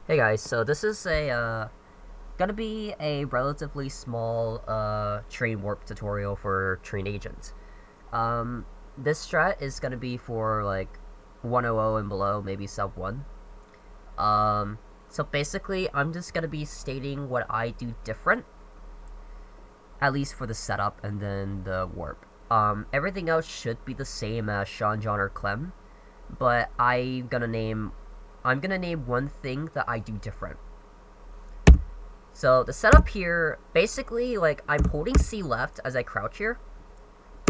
Hey guys, so this is gonna be a relatively small train warp tutorial for train agent. Um, this strat is gonna be for like 100 and below, maybe sub 1. So basically I'm just gonna be stating what I do different, at least for the setup and then the warp. Everything else should be the same as Sean, John, or Clem, but I'm gonna name one thing that I do different. So the setup here, basically, like, I'm holding C left as I crouch here,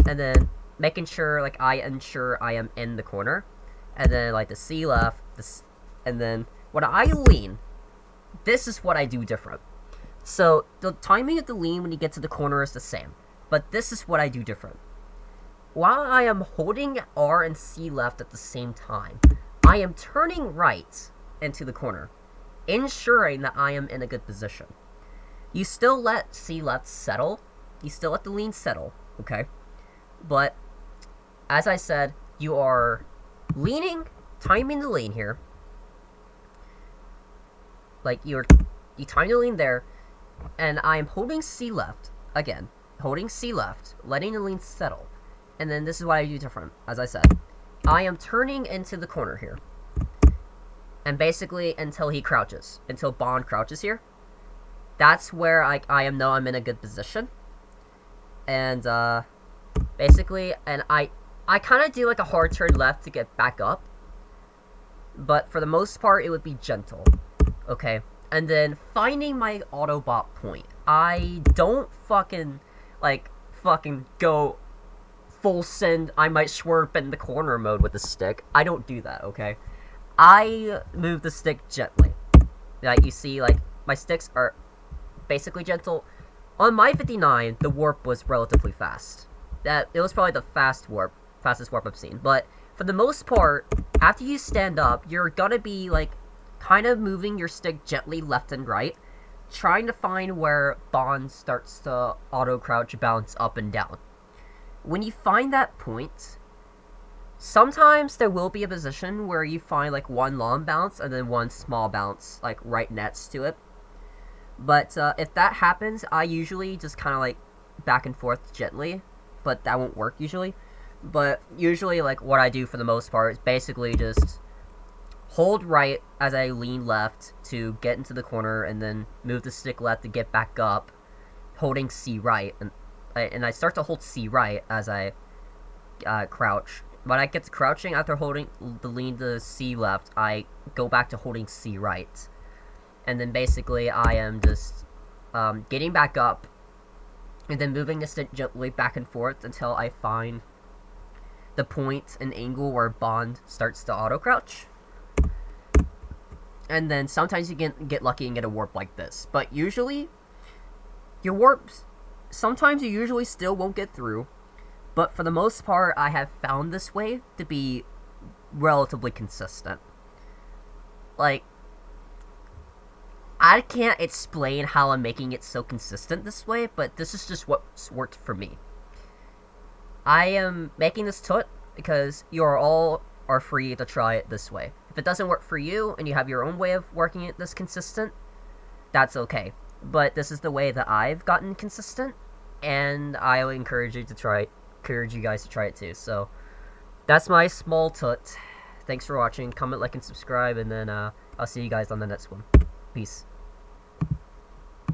and then making sure, like, I ensure I am in the corner, and then, like, the C left, and then when I lean, this is what I do different. So the timing of the lean when you get to the corner is the same, but this is what I do different. While I am holding R and C left at the same time, I am turning right into the corner, ensuring that I am in a good position. You still let C left settle. You still let the lean settle, okay? But, as I said, you are leaning, timing the lean here. Like, you time the lean there, and I am holding C left, again, holding C left, letting the lean settle. And then this is what I do different, as I said. I am turning into the corner here. And basically, until he crouches. Until Bond crouches here. That's where I know I'm in a good position. And, basically, and I kind of do, like, a hard turn left to get back up. But for the most part, it would be gentle. Okay? And then, finding my Autobot point. I don't fucking go full send, I might swerve in the corner mode with the stick. I don't do that, okay? I move the stick gently. Like, you see, like, my sticks are basically gentle. On my 59, the warp was relatively fast. It was probably the fastest warp I've seen. But for the most part, after you stand up, you're gonna be, like, kind of moving your stick gently left and right, trying to find where Bond starts to auto-crouch, bounce up and down. When you find that point, sometimes there will be a position where you find, like, one long bounce and then one small bounce, like, right next to it. But if that happens, I usually just kind of, like, back and forth gently, but that won't work usually. But usually, like, what I do for the most part is basically just hold right as I lean left to get into the corner, and then move the stick left to get back up, holding C right, and I start to hold C right as I crouch. When I get to crouching after holding the lean to C left, I go back to holding C right. And then basically I am just getting back up, and then moving the stick gently back and forth until I find the point and angle where Bond starts to auto-crouch. And then sometimes you can get lucky and get a warp like this. But usually, your warps, sometimes you usually still won't get through. But for the most part, I have found this way to be relatively consistent. Like, I can't explain how I'm making it so consistent this way, but this is just what's worked for me. I am making this tut because you all are free to try it this way. If it doesn't work for you, and you have your own way of working it this consistent, that's okay. But this is the way that I've gotten consistent, and I will encourage you guys to try it too. So that's my small tut. Thanks for watching. Comment, like, and subscribe, and then I'll see you guys on the next one. Peace.